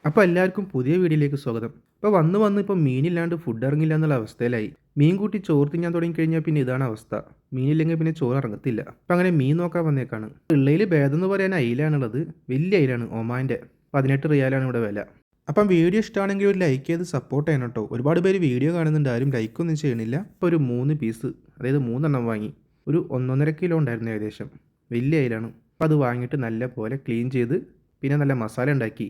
അപ്പോൾ എല്ലാവർക്കും പുതിയ വീഡിയോയിലേക്ക് സ്വാഗതം. ഇപ്പോൾ വന്ന് ഇപ്പോൾ മീനില്ലാണ്ട് ഫുഡ് ഇറങ്ങില്ല എന്നുള്ള അവസ്ഥയിലായി. മീൻ കൂട്ടി ചോറ് തിന്നാൻ തുടങ്ങിക്കഴിഞ്ഞാൽ പിന്നെ ഇതാണ് അവസ്ഥ. മീനില്ലെങ്കിൽ പിന്നെ ചോറ് ഇറങ്ങത്തില്ല. അപ്പോൾ അങ്ങനെ മീൻ നോക്കാൻ വന്നേക്കാണ്. ഉള്ളയിൽ ഭേദം എന്ന് പറയാൻ അയിലാണുള്ളത്. വലിയ അയിലാണ്, ഒമാൻ്റെ. 18 റിയാലാണ് ഇവിടെ വില. അപ്പം വീഡിയോ ഇഷ്ടമാണെങ്കിൽ ഒരു ലൈക്ക് ചെയ്ത് സപ്പോർട്ട് ചെയ്യണം കേട്ടോ. ഒരുപാട് പേര് വീഡിയോ കാണുന്നുണ്ട്, ആരും ലൈക്കൊന്നും ചെയ്യണില്ല. ഇപ്പോൾ ഒരു 3 പീസ്, അതായത് 3 വാങ്ങി. ഒരു 1.5 കിലോ ഉണ്ടായിരുന്നു ഏകദേശം. വലിയ അയിലാണ്. അപ്പോൾ അത് വാങ്ങിയിട്ട് നല്ല പോലെ ക്ലീൻ ചെയ്ത് പിന്നെ നല്ല മസാല ഉണ്ടാക്കി.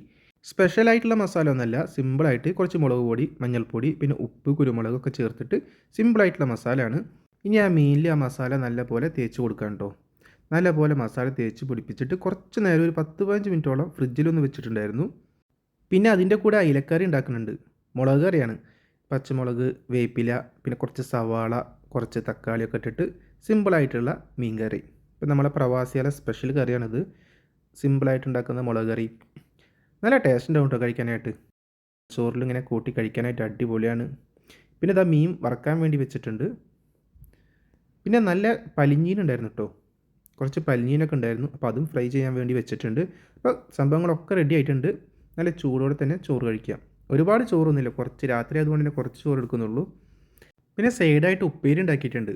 സ്പെഷ്യലായിട്ടുള്ള മസാല ഒന്നല്ല, സിമ്പിളായിട്ട് കുറച്ച് മുളക് പൊടി, മഞ്ഞൾപ്പൊടി, പിന്നെ ഉപ്പ്, കുരുമുളകൊക്കെ ചേർത്തിട്ട് സിമ്പിളായിട്ടുള്ള മസാലയാണ്. ഇനി ആ മീനിൽ ആ മസാല നല്ല പോലെ തേച്ച് കൊടുക്കാം കേട്ടോ. നല്ല പോലെ മസാല തേച്ച് പിടിപ്പിച്ചിട്ട് കുറച്ച് നേരം ഒരു 10-15 മിനിറ്റോളം ഫ്രിഡ്ജിലൊന്ന് വെച്ചിട്ടുണ്ടായിരുന്നു. പിന്നെ അതിൻ്റെ കൂടെ അയിലക്കറി ഉണ്ടാക്കുന്നുണ്ട്. മുളക് കറിയാണ്. പച്ചമുളക്, വേപ്പില, പിന്നെ കുറച്ച് സവാള, കുറച്ച് തക്കാളിയൊക്കെ ഇട്ടിട്ട് സിമ്പിളായിട്ടുള്ള മീൻ കറി. ഇപ്പം നമ്മളെ പ്രവാസികളെ സ്പെഷ്യൽ കറിയാണിത്. സിമ്പിളായിട്ട് ഉണ്ടാക്കുന്ന മുളക് കറി. നല്ല ടേസ്റ്റ് ഉണ്ടാവും കേട്ടോ കഴിക്കാനായിട്ട്. ചോറിൽ ഇങ്ങനെ കൂട്ടി കഴിക്കാനായിട്ട് അടിപൊളിയാണ്. പിന്നെ ഇതാ മീൻ വറക്കാൻ വേണ്ടി വെച്ചിട്ടുണ്ട്. പിന്നെ നല്ല പലിഞ്ഞീനുണ്ടായിരുന്നു കേട്ടോ. കുറച്ച് പലിഞ്ഞീനൊക്കെ ഉണ്ടായിരുന്നു. അപ്പോൾ അതും ഫ്രൈ ചെയ്യാൻ വേണ്ടി വെച്ചിട്ടുണ്ട്. അപ്പോൾ സംഭവങ്ങളൊക്കെ റെഡി ആയിട്ടുണ്ട്. നല്ല ചൂടോടെ തന്നെ ചോറ് കഴിക്കാം. ഒരുപാട് ചോറൊന്നുമില്ല, കുറച്ച് രാത്രി അതുകൊണ്ട് തന്നെ കുറച്ച് ചോറ് എടുക്കുന്നുള്ളൂ. പിന്നെ സൈഡായിട്ട് ഉപ്പേരി ഉണ്ടാക്കിയിട്ടുണ്ട്.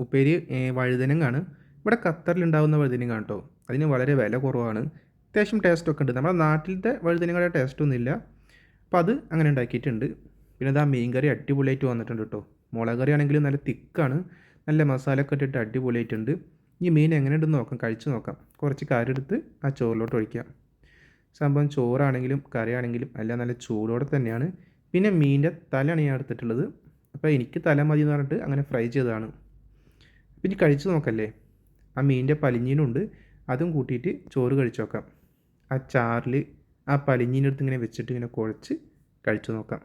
ഉപ്പേരി വഴുതനങ്ങാണ്. ഇവിടെ ഖത്തറിലുണ്ടാകുന്ന വഴുതനങ്ങ കേട്ടോ. അതിന് വളരെ വില കുറവാണ്. അത്യാവശ്യം ടേസ്റ്റൊക്കെ ഉണ്ട്. നമ്മുടെ നാട്ടിലത്തെ വഴുതനങ്ങളുടെ ടേസ്റ്റൊന്നുമില്ല. അപ്പോൾ അത് അങ്ങനെ ഉണ്ടാക്കിയിട്ടുണ്ട്. പിന്നെ അത് ആ മീൻ കറി അടിപൊളിയായിട്ട് വന്നിട്ടുണ്ട് കേട്ടോ. മുളക് കറി ആണെങ്കിലും നല്ല തിക്കാണ്. നല്ല മസാലയൊക്കെ ഇട്ടിട്ട് അടിപൊളിയായിട്ടുണ്ട്. ഈ മീൻ എങ്ങനെയുണ്ടെന്ന് നോക്കാം, കഴിച്ച് നോക്കാം. കുറച്ച് കറി എടുത്ത് ആ ചോറിലോട്ട് ഒഴിക്കാം. സംഭവം ചോറാണെങ്കിലും കറിയാണെങ്കിലും എല്ലാം നല്ല ചൂടോടെ തന്നെയാണ്. പിന്നെ മീനിൻ്റെ തലയാണ് ഞാൻ എടുത്തിട്ടുള്ളത്. അപ്പോൾ എനിക്ക് തല മതി എന്ന് പറഞ്ഞിട്ട് അങ്ങനെ ഫ്രൈ ചെയ്തതാണ്. പിന്നെ കഴിച്ച് നോക്കല്ലേ. ആ മീനിൻ്റെ പലിഞ്ഞീനുണ്ട്, അതും കൂട്ടിയിട്ട് ചോറ് കഴിച്ച് നോക്കാം. ആ ചാറിൽ ആ പലിഞ്ഞീനടുത്ത് ഇങ്ങനെ വെച്ചിട്ട് ഇങ്ങനെ കുഴച്ച് കഴിച്ചു നോക്കാം.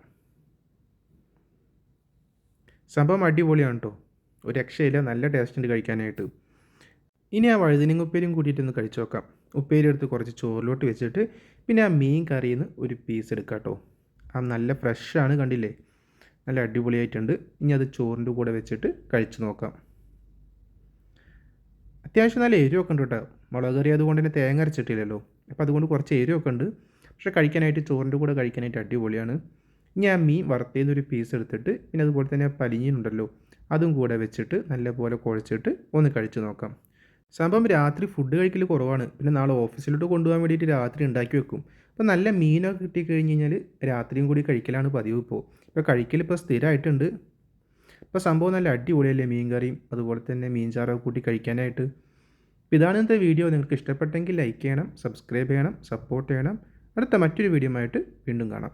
സംഭവം അടിപൊളിയാണ് കേട്ടോ. ഒരു രക്ഷയില്ല, നല്ല ടേസ്റ്റ് ഉണ്ട് കഴിക്കാനായിട്ട്. ഇനി ആ വഴുതനങ്ങ ഉപ്പേരിയും കൂട്ടിയിട്ടൊന്ന് കഴിച്ചു നോക്കാം. ഉപ്പേരി എടുത്ത് കുറച്ച് ചോറിലോട്ട് വെച്ചിട്ട് പിന്നെ ആ മീൻ കറിയിൽ നിന്ന് ഒരു പീസ് എടുക്കാം കേട്ടോ. ആ നല്ല ഫ്രഷാണ്, കണ്ടില്ലേ, നല്ല അടിപൊളിയായിട്ടുണ്ട്. ഇനി അത് ചോറിൻ്റെ കൂടെ വെച്ചിട്ട് കഴിച്ചു നോക്കാം. അത്യാവശ്യം നല്ല എരിവൊക്കെ ഉണ്ട് കേട്ടോ. മുളക് കറി അതുകൊണ്ട് തന്നെ തേങ്ങ അരച്ചിട്ടില്ലല്ലോ, അപ്പോൾ അതുകൊണ്ട് കുറച്ച് എരിവൊക്കെ ഉണ്ട്. പക്ഷേ കഴിക്കാനായിട്ട് ചോറിൻ്റെ കൂടെ കഴിക്കാനായിട്ട് അടിപൊളിയാണ്. ഇനി ആ മീൻ വറുത്തേന്നൊരു പീസ് എടുത്തിട്ട് പിന്നെ അതുപോലെ തന്നെ പലിഞ്ഞീനുണ്ടല്ലോ, അതും കൂടെ വെച്ചിട്ട് നല്ലപോലെ കുഴച്ചിട്ട് ഒന്ന് കഴിച്ച് നോക്കാം. സംഭവം രാത്രി ഫുഡ് കഴിക്കൽ കുറവാണ്. പിന്നെ നാളെ ഓഫീസിലോട്ട് കൊണ്ടുപോകാൻ വേണ്ടിയിട്ട് രാത്രി ഉണ്ടാക്കി വെക്കും. അപ്പോൾ നല്ല മീനൊക്കെ കിട്ടിക്കഴിഞ്ഞ് കഴിഞ്ഞാൽ രാത്രിയും കൂടി കഴിക്കലാണ് പതിവ് ഇപ്പോൾ. ഇപ്പോൾ കഴിക്കലിപ്പോൾ സ്ഥിരമായിട്ടുണ്ട്. ഇപ്പോൾ സംഭവം നല്ല അടിപൊളിയല്ലേ മീൻ കറിയും അതുപോലെ തന്നെ മീൻ ചാറൊക്കെ കൂട്ടി കഴിക്കാനായിട്ട്. അപ്പോൾ ഇതാണ് ഇന്നത്തെ വീഡിയോ. നിങ്ങൾക്ക് ഇഷ്ടപ്പെട്ടെങ്കിൽ ലൈക്ക് ചെയ്യണം, സബ്സ്ക്രൈബ് ചെയ്യണം, സപ്പോർട്ട് ചെയ്യണം. അടുത്ത മറ്റൊരു വീഡിയോ ആയിട്ട് വീണ്ടും കാണാം.